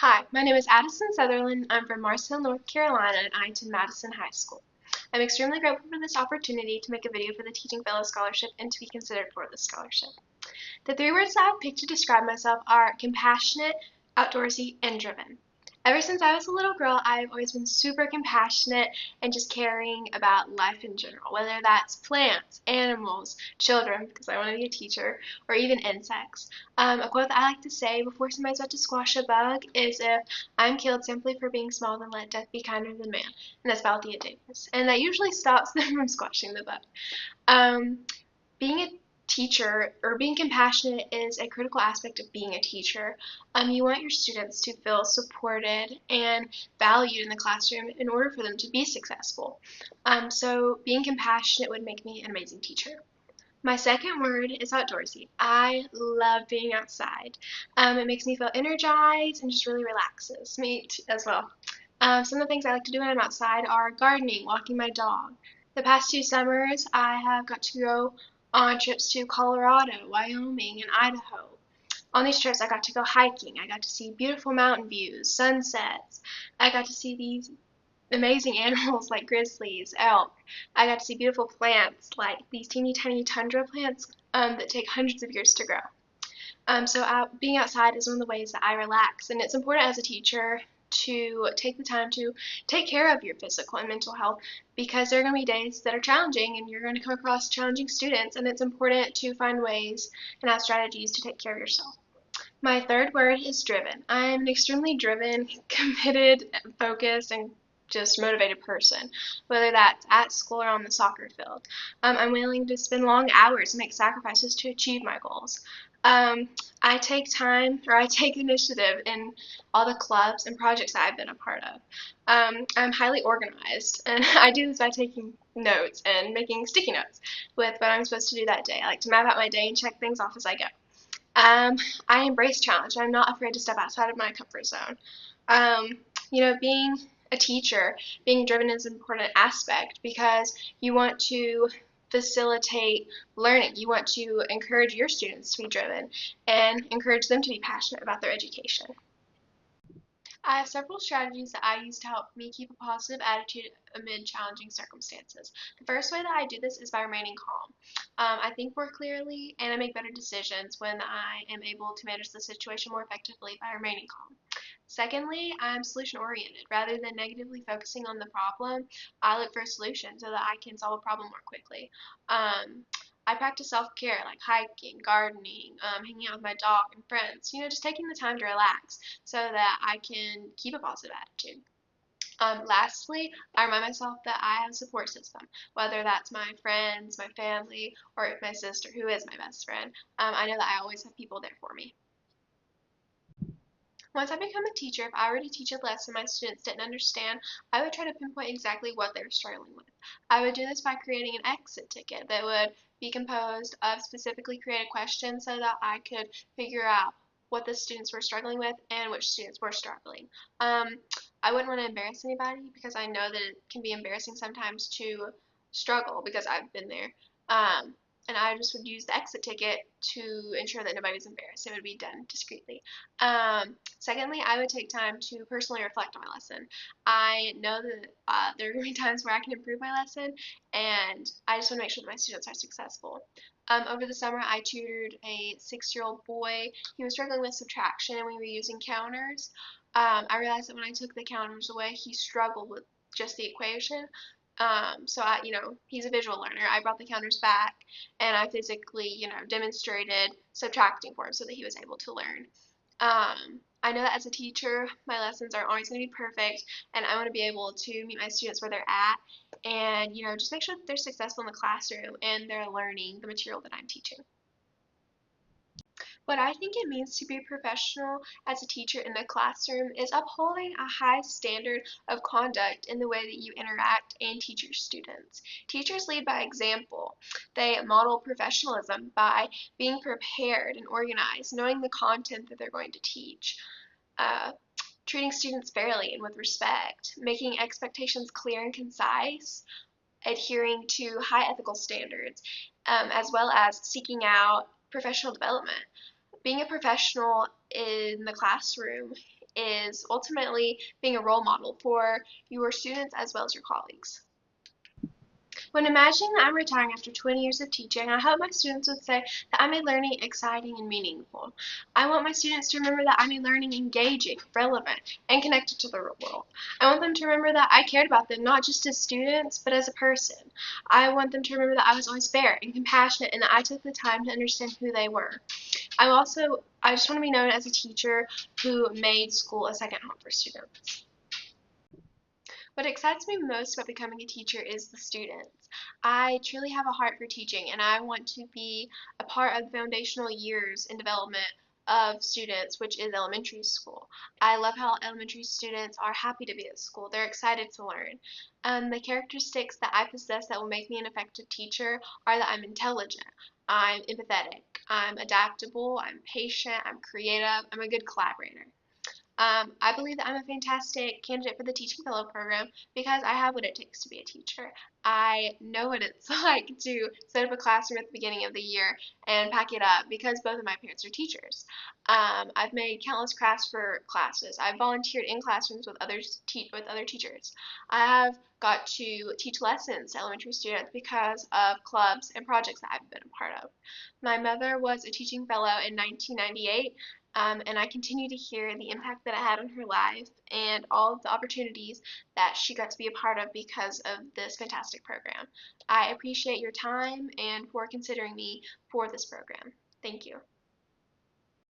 Hi, my name is Addison Sutherland. I'm from Mars Hill, North Carolina, and I attend Madison High School. I'm extremely grateful for this opportunity to make a video for the Teaching Fellow Scholarship and to be considered for this scholarship. The three words that I've picked to describe myself are compassionate, outdoorsy, and driven. Ever since I was a little girl, I've always been super compassionate and just caring about life in general, whether that's plants, animals, children, because I want to be a teacher, or even insects. A quote that I like to say before somebody's about to squash a bug is, if I'm killed simply for being small, then let death be kinder than man. And that's Althea Davis. And that usually stops them from squashing the bug. Um, being a teacher or being compassionate is a critical aspect of being a teacher. You want your students to feel supported and valued in the classroom in order for them to be successful. So being compassionate would make me an amazing teacher. My second word is outdoorsy. I love being outside. It makes me feel energized and just really relaxes me as well. Some of the things I like to do when I'm outside are gardening, walking my dog. The past 2 summers, I have got to go on trips to Colorado, Wyoming, and Idaho. On these trips, I got to go hiking. I got to see beautiful mountain views, sunsets. I got to see these amazing animals like grizzlies, elk. I got to see beautiful plants like these teeny tiny tundra plants that take hundreds of years to grow. Being outside is one of the ways that I relax, and it's important as a teacher to take the time to take care of your physical and mental health, because there are going to be days that are challenging and you're going to come across challenging students, and it's important to find ways and have strategies to take care of yourself. My third word is driven. I'm an extremely driven, committed, focused, and just motivated person, whether that's at school or on the soccer field. I'm willing to spend long hours and make sacrifices to achieve my goals. I take time, or I take initiative in all the clubs and projects that I've been a part of. I'm highly organized, and I do this by taking notes and making sticky notes with what I'm supposed to do that day. I like to map out my day and check things off as I go. Um, I embrace challenge. I'm not afraid to step outside of my comfort zone. Um, being a teacher, being driven is an important aspect because you want to facilitate learning. You want to encourage your students to be driven and encourage them to be passionate about their education. I have several strategies that I use to help me keep a positive attitude amid challenging circumstances. The first way that I do this is by remaining calm. I think more clearly and I make better decisions when I am able to manage the situation more effectively by remaining calm. Secondly, I'm solution oriented. Rather than negatively focusing on the problem, I look for a solution so that I can solve a problem more quickly. I practice self care like hiking, gardening, hanging out with my dog and friends, just taking the time to relax so that I can keep a positive attitude. Lastly, I remind myself that I have a support system, whether that's my friends, my family, or my sister, who is my best friend. I know that I always have people there for me. Once I become a teacher, if I were to teach a lesson my students didn't understand, I would try to pinpoint exactly what they were struggling with. I would do this by creating an exit ticket that would be composed of specifically created questions so that I could figure out what the students were struggling with and which students were struggling. I wouldn't want to embarrass anybody because I know that it can be embarrassing sometimes to struggle because I've been there. And I just would use the exit ticket to ensure that nobody's embarrassed. It would be done discreetly. Secondly, I would take time to personally reflect on my lesson. I know that there are going to be times where I can improve my lesson, and I just want to make sure that my students are successful. Over the summer, I tutored a 6-year-old boy. He was struggling with subtraction, and we were using counters. I realized that when I took the counters away, he struggled with just the equation. He's a visual learner. I brought the counters back and I physically, demonstrated subtracting for him so that he was able to learn. I know that as a teacher, my lessons aren't always going to be perfect, and I want to be able to meet my students where they're at and, just make sure that they're successful in the classroom and they're learning the material that I'm teaching. What I think it means to be a professional as a teacher in the classroom is upholding a high standard of conduct in the way that you interact and teach your students. Teachers lead by example. They model professionalism by being prepared and organized, knowing the content that they're going to teach. Uh, Treating students fairly and with respect, making expectations clear and concise, adhering to high ethical standards, as well as seeking out professional development. Being a professional in the classroom is ultimately being a role model for your students as well as your colleagues. When imagining that I'm retiring after 20 years of teaching, I hope my students would say that I made learning exciting and meaningful. I want my students to remember that I made learning engaging, relevant, and connected to the real world. I want them to remember that I cared about them not just as students, but as a person. I want them to remember that I was always fair and compassionate and that I took the time to understand who they were. I just want to be known as a teacher who made school a second home for students. What excites me most about becoming a teacher is the students. I truly have a heart for teaching, and I want to be a part of the foundational years in development of students, which is elementary school. I love how elementary students are happy to be at school. They're excited to learn. The characteristics that I possess that will make me an effective teacher are that I'm intelligent, I'm empathetic, I'm adaptable, I'm patient, I'm creative, I'm a good collaborator. I believe that I'm a fantastic candidate for the Teaching Fellow program because I have what it takes to be a teacher. I know what it's like to set up a classroom at the beginning of the year and pack it up because both of my parents are teachers. I've made countless crafts for classes. I've volunteered in classrooms with with other teachers. I have got to teach lessons to elementary students because of clubs and projects that I've been a part of. My mother was a teaching fellow in 1998, and I continue to hear the impact that it had on her life and all of the opportunities that she got to be a part of because of this fantastic program. I appreciate your time and for considering me for this program. Thank you.